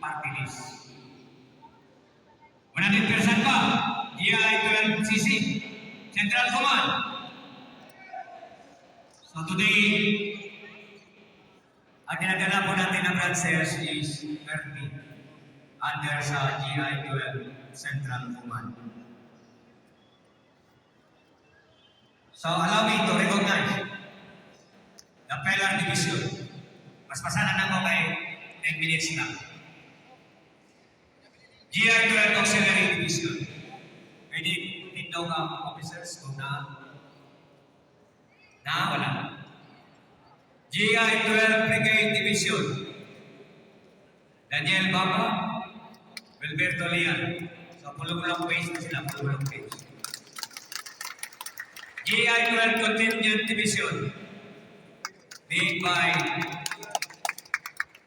party list. 100% pa, GI-12CC, Central Command. So today, ang dinadala po natin na branches is 30 under sa GI-12 Central Command. So allow me to recognize the Pillar Division. Mas pasanan na mo kay 10 minutes lang. GI-12 Auxiliary Division. Pwede tindaw ka officers kung wala. GI-12 Brigade Division. Daniel Baba, Wilberto Lian. So pulong-pulong page na sila, pulong-pulong page. GI-12 Contingent Division. Led by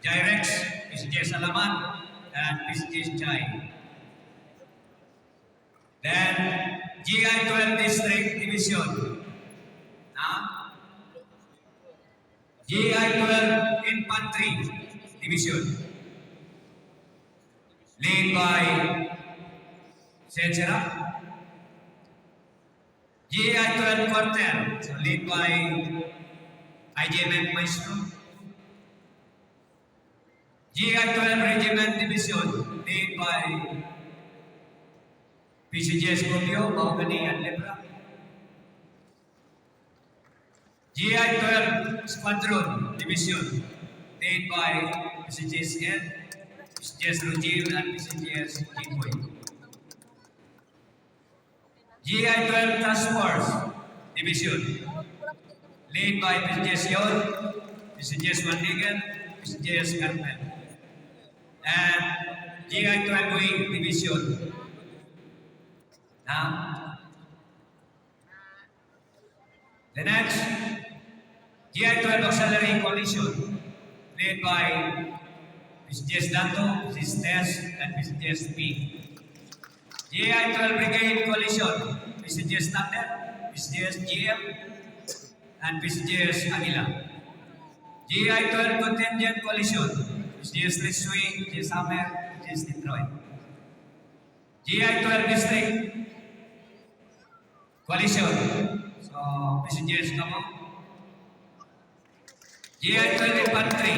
Jairex, PCJ Salaman, and PCJ Chai. Then, GI-12 District Division. GI-12 Infantry Division. Led by Sensera. GI-12 Quarter, so led by IJMF Maestro. GI-12 Regiment Division, led by PCJ Scorpio, Mahogany, and Lebra. GI-12 Squadron Division, led by PCJ Ed, PCJ Rujil, and PCJ Jiboy. GI-12 Task Force Division, led by PCJ Sion, PCJ Wandigan, PCJ Carmel. And GI-12 Wing Division. Now, the next, GI-12 Auxiliary Coalition, led by PCJ Dato, PCJ Tess, and PCJ P. GI-12 Brigade Coalition, PCJ Standard, PCJ GM, and PCJ Aguila. GI-12 Contingent Coalition, PCJ Lisui, PCJ Samer, PCJ Detroit. GI-12 District Coalition, so PCJ Kamang. GI-12 Infantry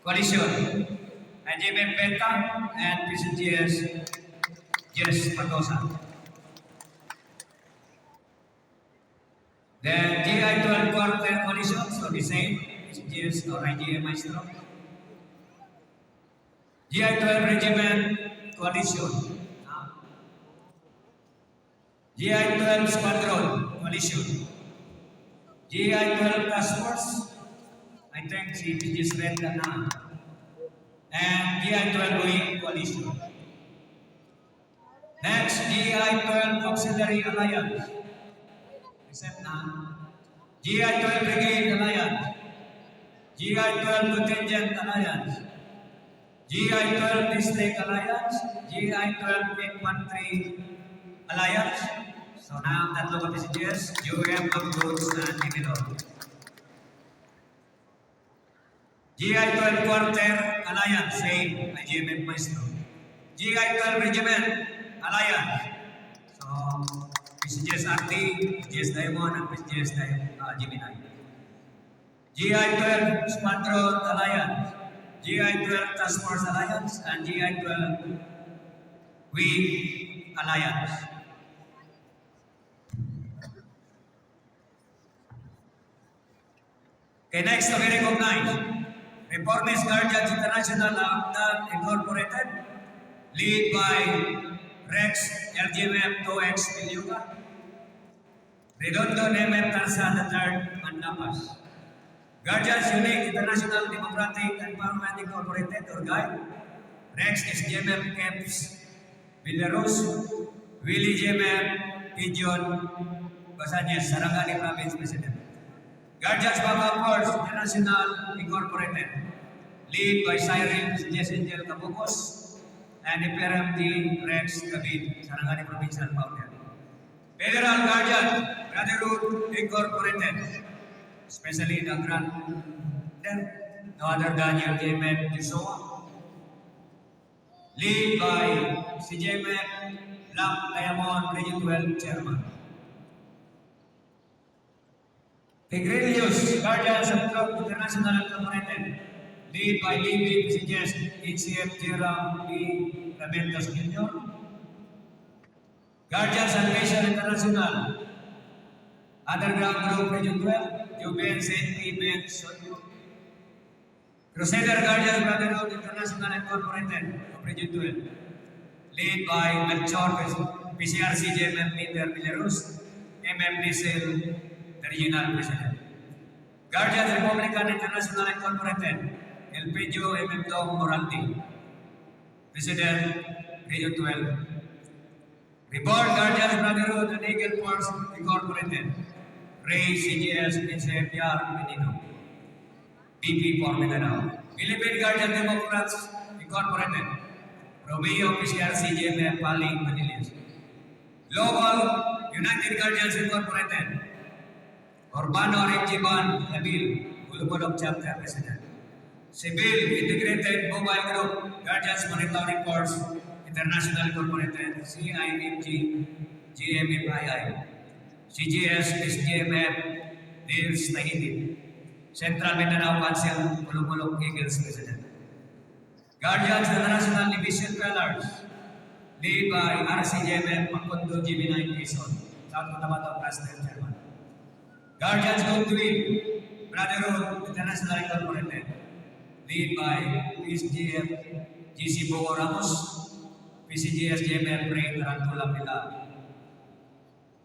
Coalition, IJMF Beta, and PCJ Jess Patosa. Then GI-12 Quarter Coalition, so the same, PCJs or IGM Maestro. GI-12 Regiment Coalition. GI-12 Squadron Coalition. GI-12 Task Force, I think si PCJs Red na. And GI-12 Wing Coalition. Next, GI-12 Auxiliary Alliance. Except GI-12 Brigade Alliance, GI-12 Contingent Alliance, GI-12 District Alliance, GI-12 Infantry Alliance. So now, tatlo ka PCJs, UM, Abdoods, and Dimidor. GI-12 Quarter Alliance, same, IGMF Maestro. GI-12 Regiment Alliance. So, PCJs RT, PCJs Diamond, and PCJs Gemini. GI-12 Squadron Alliance, GI-12 Task Force Alliance, and GI-12 Wing Alliance. Okay, next to be recognized, Reformist Guardians International Incorporated, led by Rex LGMF 2X Pilyuga, Redondo NMF Tarzan III Mandapas, Guardians Unique International Democratic Empowerment Incorporated, or GUI, Rex SGMF Camps, Belarus, Willie GMF, Pigeon, Basanyas, Sarangani Province President. Guardians Baba Force International Incorporated, led by Cyril Jess Angel Kabukos, and PRMD Rex David, Sarangani Provincial Founder. Federal Guardian Brotherhood Incorporated, especially the Grand, no other Daniel J. Joshua, Lead by CJMF Black Diamond Region 12 Chairman. Tigrillius, Guardians of Club International Incorporated. Lead by Libby PCGS HCF Jerome B. Raventas Jr. Guardians Salvation International. Underground Group Region 12, Juben St. Ben Sonyo. Crusader Guardians Brotherhood International Incorporated of Region 12. Lead by Melchor PCRC JMM Peter Villarus, MM Nisel, the Regional President. Guardians Republican International Incorporated, El Pedro MM Dom Moraldi, President, Region 12. Reborn Guardians Brotherhood and Eagle Force Incorporated, Ray CGS NCF Yar Benino, BP for Mindanao. Philippine Guardian Democrats Incorporated, Romeo PCRC JMF Paling Manilias. Global United Guardians Incorporated, Urbano Regiban Nabil, Ulubodok Chapter President. Civil Integrated Mobile Group, Guardians Monitoring Force International Incorporated, CIMG, GMFII, CGS, SGMF, Nils Tahiti, Central Mindanao Council, Ulubodok Eagles President. Guardians International Division Fellows, lead by RCJMF Makondo GB9 Quezon, South Cotabato President Chairman. Guardians Goodwill Brotherhood International Incorporated, lead by PSGF GC Bogo Ramos, PCGS JMF Ray Tarantula Pilar.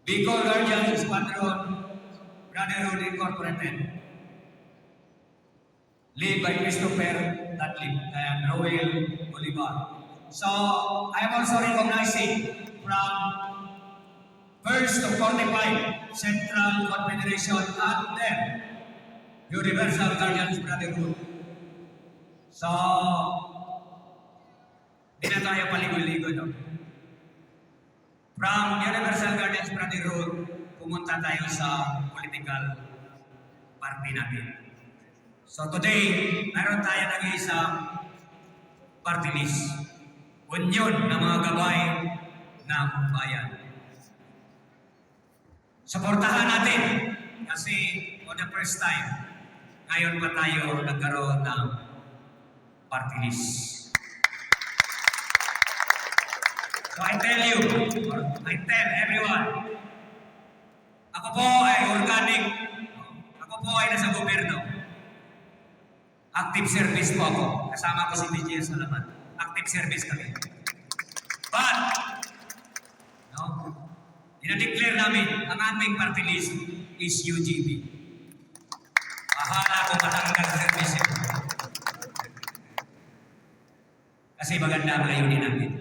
Bicol Guardians Squadron Brotherhood Incorporated, lead by Christopher Tatlib and Roel Bolivar. So, I am also recognizing from 1st to 45 Central Confederation and then Universal Guardians Brotherhood. So, di na tayo paligoy-ligoy, no? From Universal Guardians Brotherhood, pumunta tayo sa political party natin. So today, meron tayo nag-iisang party list. Union ng mga gabay ng bayan. Suportahan natin kasi for the first time, ngayon pa tayo nagkaroon ng party list. So I tell you, or I tell everyone, ako po ay organic, ako po ay nasa gobyerno. Active service po ako. Kasama ko si BGS Salamat. Active service kami. But, no, dinadeclare namin ang aming party list is UGB. Bahala kung matanggal sa service ito. Kasi maganda ang layunin namin.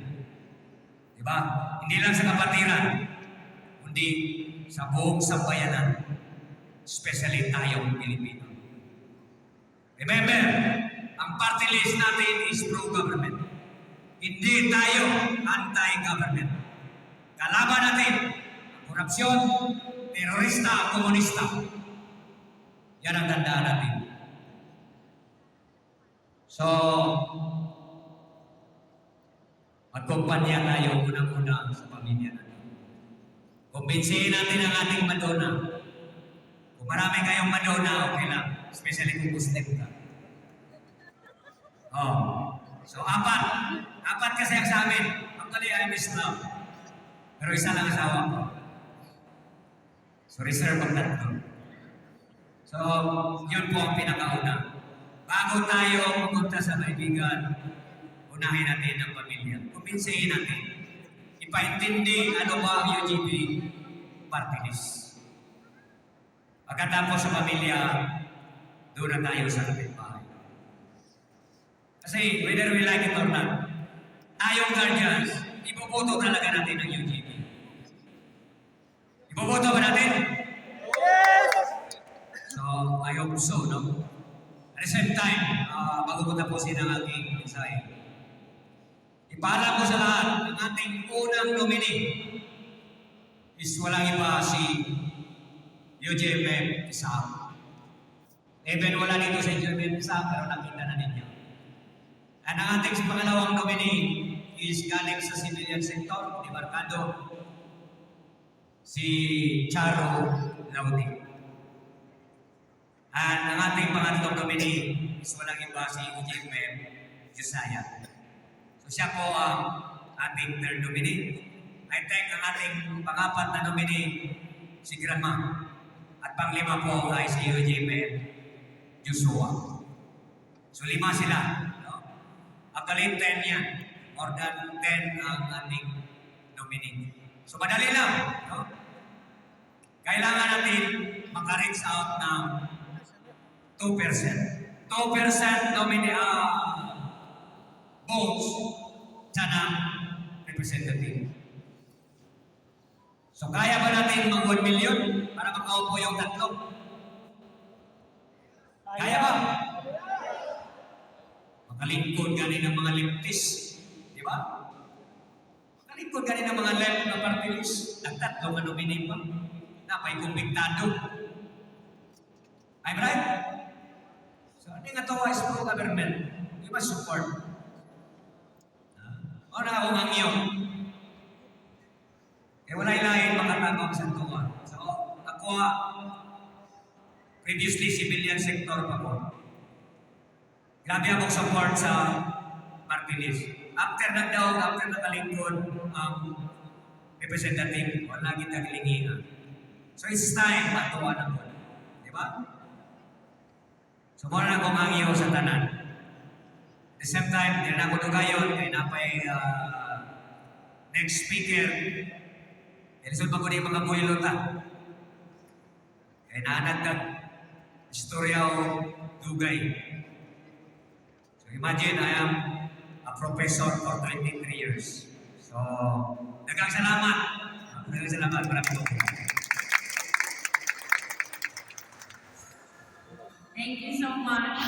Diba? Hindi lang sa kapatiran, kundi sa buong sambayanan, especially tayong Pilipino. Remember, ang party list natin is pro-government. Hindi tayo anti-government. Kalaban natin ang korupsyon, terorista, komunista. Yan ang tandaan natin. So, magkumpanya tayo unang-una sa pamilya natin. Kumbinsihin natin ang ating Madonna. Kung marami kayong Madonna, okay lang. Especially kung Muslim ka. Oh. So, apat. Apat kasi ang sa amin. Actually, I'm Islam. Pero isa lang asawa ko. So, reserve ang tatlo. So, yun po ang pinakauna. Bago tayo pumunta sa kaibigan, unahin natin ang pamilya. Kumbinsihin natin. Ipaintindi ano ba ang UGB party list. Pagkatapos sa pamilya, doon na tayo sa kapitbahay. Kasi whether we like it or not, tayong guardians, ipoboto talaga natin ang UGB. Ipoboto ba natin? Yes! So, I hope so, no? At the same time, bago ko tapusin ang aking mensahe, ipaalam ko sa lahat, ang ating unang nominee is walang iba si UGMF Isaac. Even wala dito sa UGMF Isaac, pero nakita na ninyo. At ang ating pangalawang nominee is galing sa civilian sector, demarkado si Charo Lauti. At ang ating pangatlong nominee is walang iba si Eugene Mem Josiah. So siya po ang ating third nominee. I thank ang ating pangapat na nominee, si Grandma. At panglima po ay si Eugene Mem Joshua. So 5 sila. No? Actually 10 yan. More than 10 ang ating nominee. So madali lang. No? Kailangan natin maka-reach out ng 2%. 2% nominee votes sa ng representative. So kaya ba natin mag 1 million para makaupo yung tatlo? Kaya ba? Makalingkod gani ng mga leftist. Di ba? Makalingkod gani ng mga left na party list. Nagtatlo nga nominee pa. Napay kumbiktado. I'm right? So, hindi nga to is pro-government. Di ba support? O na akong ang iyo. Eh, wala'y lain makatabang sa tuwa. So, ako, previously civilian sector pa ko. Grabe akong support sa Martinez. After nagdaog, after nakalingkod ang representative, wala kita gilingihan. So, it's time matuwa na po. Di ba? So, muna na akong ang iyo sa tanan. At the same time, hindi na ako dugayon, kaya napay next speaker. Ilisod pa ko na yung mga buhilota. Kaya naanagdag istorya o dugay. So imagine, I am a professor for 23 years. So, dagang salamat. Dagang salamat. Maraming po. Thank you so much.